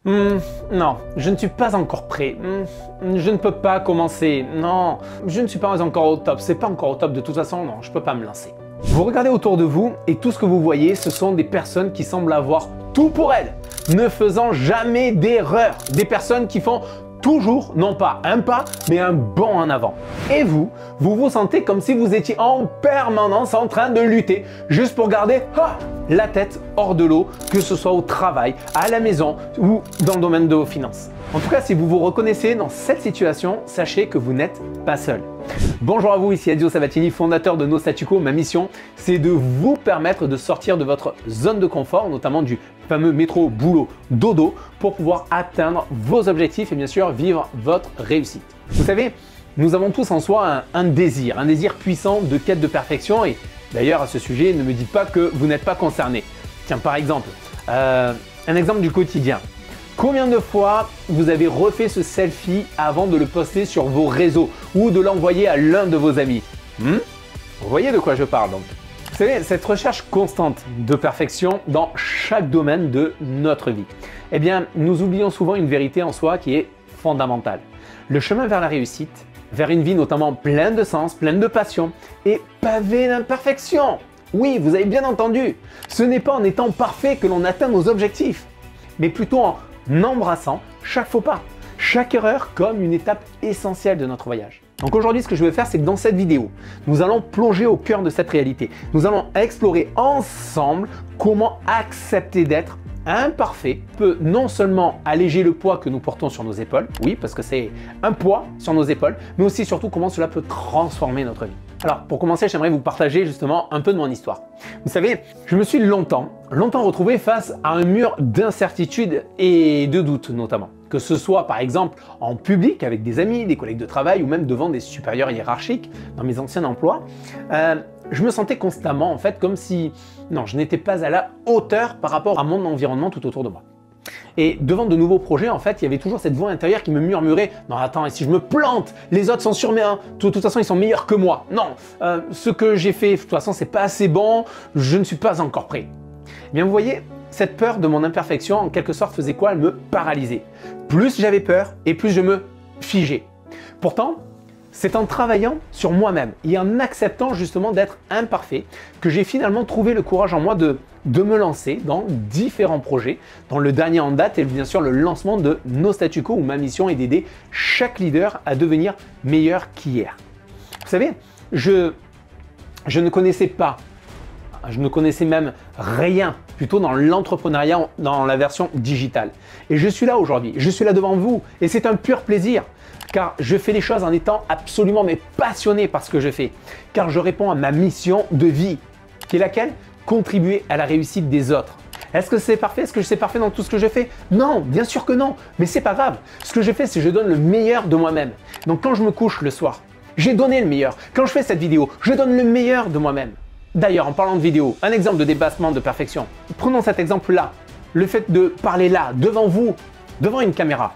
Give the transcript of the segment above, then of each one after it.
Non, je ne suis pas encore prêt. Je ne peux pas commencer. Non, je ne suis pas encore au top. C'est pas encore au top de toute façon. Non, je peux pas me lancer. Vous regardez autour de vous et tout ce que vous voyez, ce sont des personnes qui semblent avoir tout pour elles, ne faisant jamais d'erreur. Des personnes qui font toujours, non pas un pas, mais un bond en avant. Et vous vous sentez comme si vous étiez en permanence en train de lutter, juste pour garder la tête hors de l'eau, que ce soit au travail, à la maison ou dans le domaine de vos finances. En tout cas, si vous vous reconnaissez dans cette situation, sachez que vous n'êtes pas seul. Bonjour à vous, ici Ezio Sabatini, fondateur de No Statu Quo. Ma mission, c'est de vous permettre de sortir de votre zone de confort, notamment du fameux métro boulot dodo, pour pouvoir atteindre vos objectifs et bien sûr vivre votre réussite. Vous savez, nous avons tous en soi un désir puissant de quête de perfection et d'ailleurs à ce sujet, ne me dites pas que vous n'êtes pas concerné. Tiens, par exemple, un exemple du quotidien. Combien de fois vous avez refait ce selfie avant de le poster sur vos réseaux ou de l'envoyer à l'un de vos amis? Vous voyez de quoi je parle donc. Vous savez, cette recherche constante de perfection dans chaque domaine de notre vie, eh bien, nous oublions souvent une vérité en soi qui est fondamentale. Le chemin vers la réussite, vers une vie notamment pleine de sens, pleine de passion et pavée d'imperfections. Oui, vous avez bien entendu, ce n'est pas en étant parfait que l'on atteint nos objectifs, mais plutôt en embrassant chaque faux pas, chaque erreur comme une étape essentielle de notre voyage. Donc aujourd'hui, ce que je vais faire, c'est que dans cette vidéo, nous allons plonger au cœur de cette réalité. Nous allons explorer ensemble comment accepter d'être imparfait peut non seulement alléger le poids que nous portons sur nos épaules, oui, parce que c'est un poids sur nos épaules, mais aussi surtout comment cela peut transformer notre vie. Alors pour commencer, j'aimerais vous partager justement un peu de mon histoire. Vous savez, je me suis longtemps retrouvé face à un mur d'incertitude et de doute notamment. Que ce soit par exemple en public avec des amis, des collègues de travail ou même devant des supérieurs hiérarchiques dans mes anciens emplois, je me sentais constamment en fait comme si je n'étais pas à la hauteur par rapport à mon environnement tout autour de moi. Et devant de nouveaux projets, en fait, il y avait toujours cette voix intérieure qui me murmurait « Non, attends, et si je me plante, les autres sont sur mes mains, de toute façon, ils sont meilleurs que moi. Non, ce que j'ai fait, de toute façon, c'est pas assez bon, je ne suis pas encore prêt. » Eh bien, vous voyez, cette peur de mon imperfection, en quelque sorte, faisait quoi? Elle me paralysait. Plus j'avais peur et plus je me figeais. Pourtant, c'est en travaillant sur moi-même et en acceptant justement d'être imparfait que j'ai finalement trouvé le courage en moi de me lancer dans différents projets, dont le dernier en date est bien sûr le lancement de No Statu Quo où ma mission est d'aider chaque leader à devenir meilleur qu'hier. Vous savez, je ne connaissais pas, je ne connaissais même rien plutôt dans l'entrepreneuriat dans la version digitale. Et je suis là aujourd'hui, je suis là devant vous et c'est un pur plaisir. Car je fais les choses en étant absolument passionné par ce que je fais. Car je réponds à ma mission de vie, qui est laquelle? Contribuer à la réussite des autres. Est-ce que c'est parfait? Est-ce que c'est parfait dans tout ce que je fais? Non, bien sûr que non, mais c'est pas grave. Ce que je fais, c'est que je donne le meilleur de moi-même. Donc quand je me couche le soir, j'ai donné le meilleur. Quand je fais cette vidéo, je donne le meilleur de moi-même. D'ailleurs, en parlant de vidéo, un exemple de dépassement de perfection. Prenons cet exemple-là. Le fait de parler là, devant vous, devant une caméra.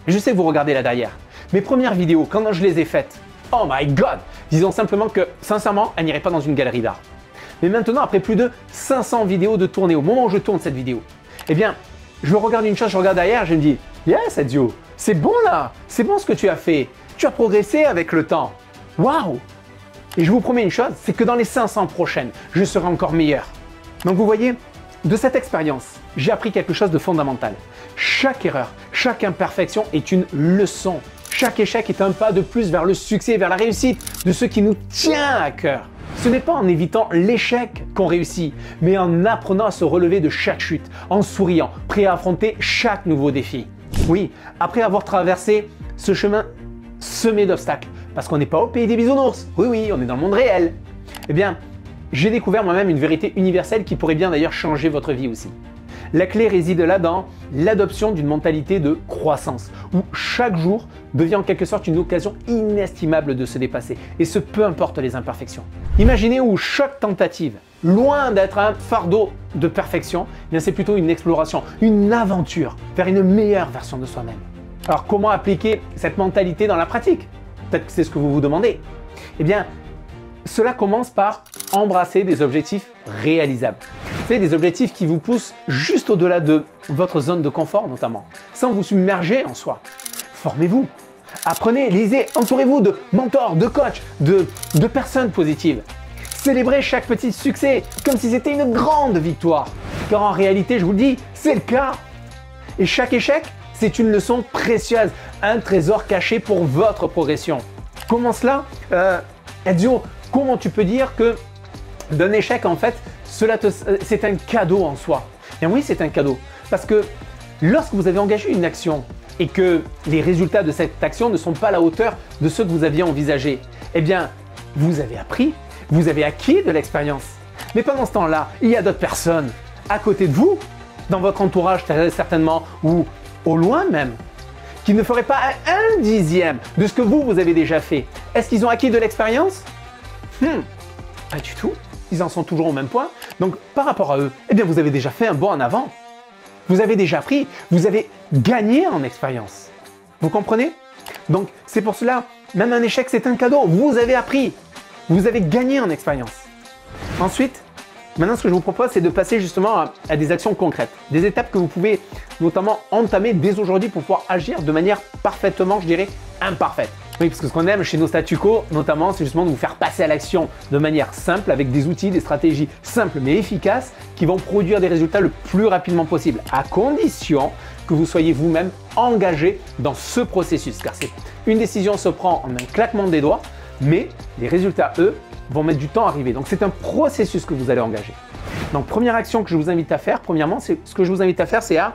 Je sais que vous regardez là derrière. Mes premières vidéos, quand je les ai faites, oh my god! Disons simplement que, sincèrement, elles n'iraient pas dans une galerie d'art. Mais maintenant, après plus de 500 vidéos de tournée, au moment où je tourne cette vidéo, eh bien, je regarde une chose, je regarde derrière, je me dis, yes, Ezio, c'est bon là, c'est bon ce que tu as fait. Tu as progressé avec le temps. Waouh! Et je vous promets une chose, c'est que dans les 500 prochaines, je serai encore meilleur. Donc vous voyez, de cette expérience, j'ai appris quelque chose de fondamental. Chaque erreur, chaque imperfection est une leçon. Chaque échec est un pas de plus vers le succès, vers la réussite de ce qui nous tient à cœur. Ce n'est pas en évitant l'échec qu'on réussit, mais en apprenant à se relever de chaque chute, en souriant, prêt à affronter chaque nouveau défi. Oui, après avoir traversé ce chemin semé d'obstacles, parce qu'on n'est pas au pays des bisounours, oui, on est dans le monde réel, eh bien, j'ai découvert moi-même une vérité universelle qui pourrait bien d'ailleurs changer votre vie aussi. La clé réside là dans l'adoption d'une mentalité de croissance, où chaque jour devient en quelque sorte une occasion inestimable de se dépasser, et ce peu importe les imperfections. Imaginez où chaque tentative, loin d'être un fardeau de perfection, eh bien c'est plutôt une exploration, une aventure vers une meilleure version de soi-même. Alors comment appliquer cette mentalité dans la pratique? Peut-être que c'est ce que vous vous demandez. Eh bien, cela commence par embrasser des objectifs réalisables. C'est des objectifs qui vous poussent juste au-delà de votre zone de confort notamment, sans vous submerger en soi. Formez-vous, apprenez, lisez, entourez-vous de mentors, de coachs, de personnes positives. Célébrez chaque petit succès comme si c'était une grande victoire. Car en réalité, je vous le dis, c'est le cas. Et chaque échec, c'est une leçon précieuse, un trésor caché pour votre progression. Comment cela Ezio, comment tu peux dire que d'un échec, en fait, c'est un cadeau en soi? Et oui, c'est un cadeau. Parce que lorsque vous avez engagé une action et que les résultats de cette action ne sont pas à la hauteur de ceux que vous aviez envisagés, eh bien, vous avez appris, vous avez acquis de l'expérience. Mais pendant ce temps-là, il y a d'autres personnes à côté de vous, dans votre entourage très certainement, ou au loin même, qui ne feraient pas un dixième de ce que vous avez déjà fait. Est-ce qu'ils ont acquis de l'expérience? Pas du tout. Ils en sont toujours au même point. Donc, par rapport à eux, eh bien, vous avez déjà fait un bond en avant. Vous avez déjà appris, vous avez gagné en expérience. Vous comprenez? Donc, c'est pour cela, même un échec, c'est un cadeau. Vous avez appris, vous avez gagné en expérience. Ensuite, maintenant, ce que je vous propose, c'est de passer justement à des actions concrètes. Des étapes que vous pouvez notamment entamer dès aujourd'hui pour pouvoir agir de manière parfaitement, je dirais, imparfaite. Oui, parce que ce qu'on aime chez nos statu quo, notamment, c'est justement de vous faire passer à l'action de manière simple, avec des outils, des stratégies simples mais efficaces qui vont produire des résultats le plus rapidement possible, à condition que vous soyez vous-même engagé dans ce processus. Car c'est une décision se prend en un claquement des doigts, mais les résultats, eux, vont mettre du temps à arriver. Donc, c'est un processus que vous allez engager. Donc, première action que je vous invite à faire, premièrement, c'est à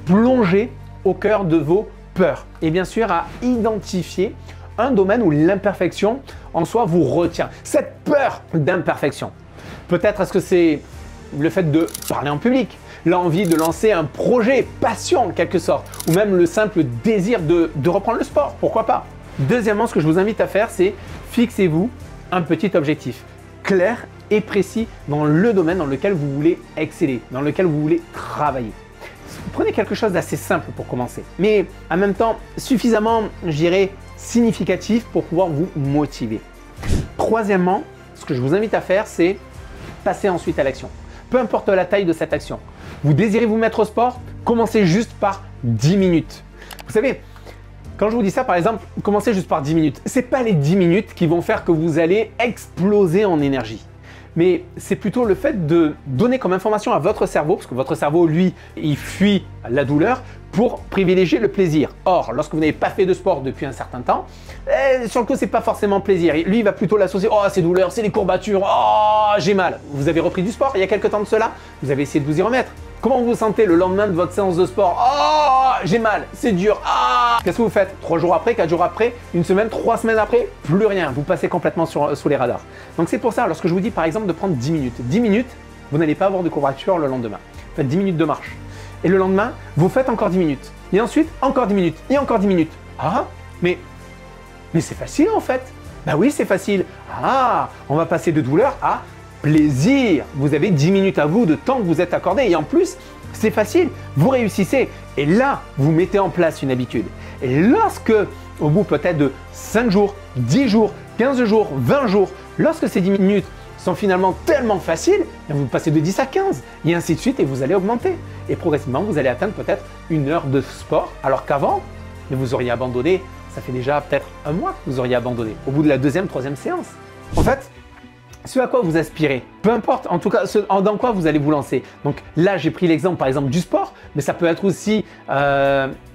plonger au cœur de vos peurs. Et bien sûr, à identifier un domaine où l'imperfection en soi vous retient. Cette peur d'imperfection. Peut-être est-ce que c'est le fait de parler en public, l'envie de lancer un projet, passion en quelque sorte, ou même le simple désir de reprendre le sport, pourquoi pas. Deuxièmement, ce que je vous invite à faire, c'est fixez-vous un petit objectif clair et précis dans le domaine dans lequel vous voulez exceller, dans lequel vous voulez travailler. Prenez quelque chose d'assez simple pour commencer, mais en même temps suffisamment, je dirais, significatif pour pouvoir vous motiver. Troisièmement, ce que je vous invite à faire, c'est passer ensuite à l'action. Peu importe la taille de cette action. Vous désirez vous mettre au sport? Commencez juste par 10 minutes. Vous savez, quand je vous dis ça, par exemple, commencez juste par 10 minutes. Ce n'est pas les 10 minutes qui vont faire que vous allez exploser en énergie. Mais c'est plutôt le fait de donner comme information à votre cerveau, parce que votre cerveau, lui, il fuit la douleur pour privilégier le plaisir. Or, lorsque vous n'avez pas fait de sport depuis un certain temps, sur le coup, c'est pas forcément plaisir. Lui, il va plutôt l'associer, oh, c'est douleur, c'est les courbatures, oh, j'ai mal. Vous avez repris du sport il y a quelques temps de cela, vous avez essayé de vous y remettre. Comment vous vous sentez le lendemain de votre séance de sport? Oh, j'ai mal, c'est dur. Ah, qu'est-ce que vous faites? 3 jours après, 4 jours après, une semaine, 3 semaines après? Plus rien, vous passez complètement sous les radars. Donc c'est pour ça, lorsque je vous dis par exemple de prendre 10 minutes. 10 minutes, vous n'allez pas avoir de courbature le lendemain. Faites 10 minutes de marche. Et le lendemain, vous faites encore 10 minutes. Et ensuite, encore 10 minutes. Et encore 10 minutes. Ah, mais c'est facile en fait. Bah oui, c'est facile. Ah, on va passer de douleur à plaisir. Vous avez 10 minutes à vous de temps que vous êtes accordé. Et en plus, c'est facile. Vous réussissez. Et là, vous mettez en place une habitude. Et lorsque, au bout peut-être de 5 jours, 10 jours, 15 jours, 20 jours, lorsque ces 10 minutes sont finalement tellement faciles, vous passez de 10 à 15 et ainsi de suite et vous allez augmenter. Et progressivement, vous allez atteindre peut-être 1 heure de sport alors qu'avant, vous auriez abandonné, ça fait déjà peut-être un mois que vous auriez abandonné au bout de la 2e, 3e séance. En fait, ce à quoi vous aspirez, peu importe en tout cas dans quoi vous allez vous lancer. Donc là, j'ai pris l'exemple par exemple du sport, mais ça peut être aussi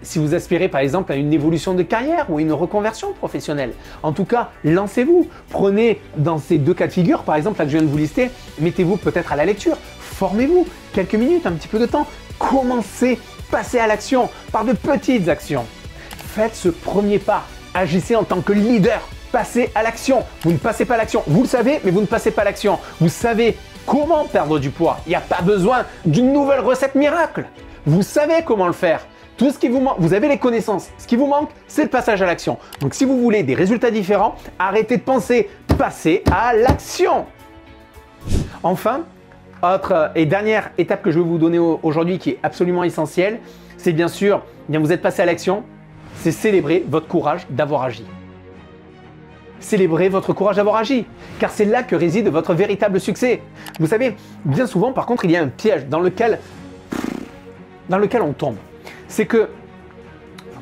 si vous aspirez par exemple à une évolution de carrière ou une reconversion professionnelle. En tout cas, lancez-vous. Prenez dans ces 2 cas de figure, par exemple là que je viens de vous lister, mettez-vous peut-être à la lecture, formez-vous quelques minutes, un petit peu de temps, commencez, passez à l'action par de petites actions. Faites ce premier pas, agissez en tant que leader. Passez à l'action. Vous ne passez pas à l'action. Vous le savez, mais vous ne passez pas à l'action. Vous savez comment perdre du poids. Il n'y a pas besoin d'une nouvelle recette miracle. Vous savez comment le faire. Tout ce qui vous manque, vous avez les connaissances. Ce qui vous manque, c'est le passage à l'action. Donc si vous voulez des résultats différents, arrêtez de penser, passez à l'action. Enfin, autre et dernière étape que je vais vous donner aujourd'hui qui est absolument essentielle, c'est bien sûr, vous êtes passé à l'action, c'est célébrer votre courage d'avoir agi. Célébrez votre courage d'avoir agi, car c'est là que réside votre véritable succès. Vous savez, bien souvent, par contre, il y a un piège dans lequel on tombe. C'est que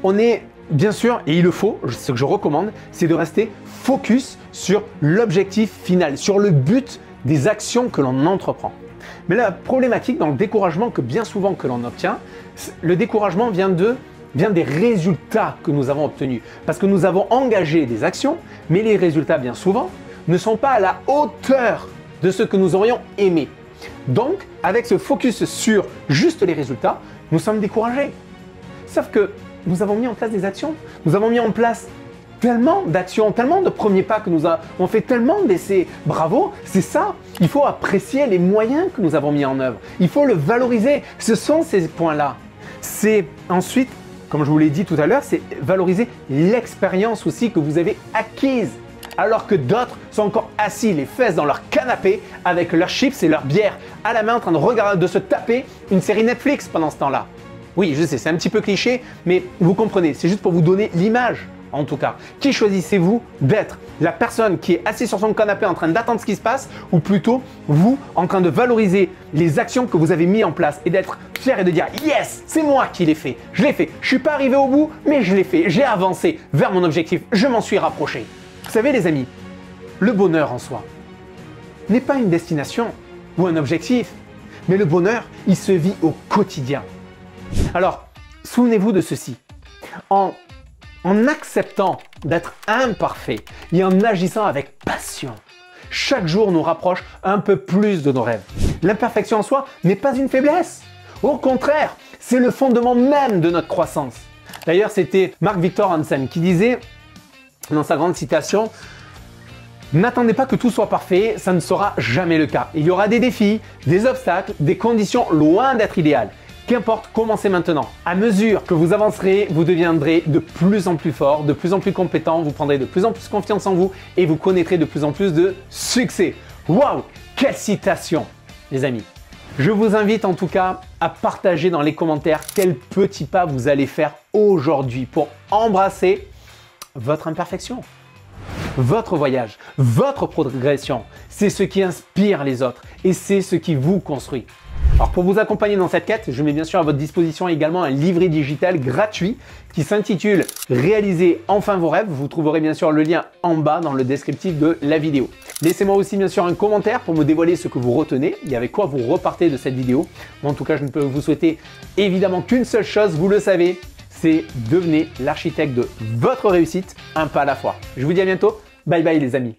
on est, bien sûr, et il le faut, ce que je recommande, c'est de rester focus sur l'objectif final, sur le but des actions que l'on entreprend. Mais la problématique dans le découragement que bien souvent que l'on obtient, le découragement vient des résultats que nous avons obtenus. Parce que nous avons engagé des actions, mais les résultats bien souvent ne sont pas à la hauteur de ce que nous aurions aimé. Donc, avec ce focus sur juste les résultats, nous sommes découragés. Sauf que nous avons mis en place des actions, nous avons mis en place tellement d'actions, tellement de premiers pas que nous avons fait, tellement d'essais. Bravo, c'est ça. Il faut apprécier les moyens que nous avons mis en œuvre. Il faut le valoriser. Ce sont ces points-là. C'est ensuite, comme je vous l'ai dit tout à l'heure, c'est valoriser l'expérience aussi que vous avez acquise. Alors que d'autres sont encore assis les fesses dans leur canapé avec leurs chips et leur bière à la main en train de se taper une série Netflix pendant ce temps-là. Oui, je sais, c'est un petit peu cliché, mais vous comprenez, c'est juste pour vous donner l'image. En tout cas, qui choisissez-vous d'être? La personne qui est assise sur son canapé en train d'attendre ce qui se passe, ou plutôt vous en train de valoriser les actions que vous avez mises en place et d'être fier et de dire « Yes, c'est moi qui l'ai fait, je l'ai fait, je suis pas arrivé au bout, mais je l'ai fait, j'ai avancé vers mon objectif, je m'en suis rapproché. » Vous savez les amis, le bonheur en soi n'est pas une destination ou un objectif, mais le bonheur, il se vit au quotidien. Alors, souvenez-vous de ceci. En acceptant d'être imparfait et en agissant avec passion, chaque jour nous rapproche un peu plus de nos rêves. L'imperfection en soi n'est pas une faiblesse. Au contraire, c'est le fondement même de notre croissance. D'ailleurs, c'était Mark Victor Hansen qui disait dans sa grande citation « N'attendez pas que tout soit parfait, ça ne sera jamais le cas. Il y aura des défis, des obstacles, des conditions loin d'être idéales. Qu'importe, commencez maintenant. À mesure que vous avancerez, vous deviendrez de plus en plus fort, de plus en plus compétent, vous prendrez de plus en plus confiance en vous et vous connaîtrez de plus en plus de succès. » Waouh, quelle citation, les amis. Je vous invite en tout cas à partager dans les commentaires quel petit pas vous allez faire aujourd'hui pour embrasser votre imperfection. Votre voyage, votre progression, c'est ce qui inspire les autres et c'est ce qui vous construit. Alors pour vous accompagner dans cette quête, je mets bien sûr à votre disposition également un livret digital gratuit qui s'intitule « Réaliser enfin vos rêves ». Vous trouverez bien sûr le lien en bas dans le descriptif de la vidéo. Laissez-moi aussi bien sûr un commentaire pour me dévoiler ce que vous retenez et avec quoi vous repartez de cette vidéo. Moi, en tout cas, je ne peux vous souhaiter évidemment qu'une seule chose, vous le savez, c'est devenez l'architecte de votre réussite un pas à la fois. Je vous dis à bientôt. Bye bye les amis.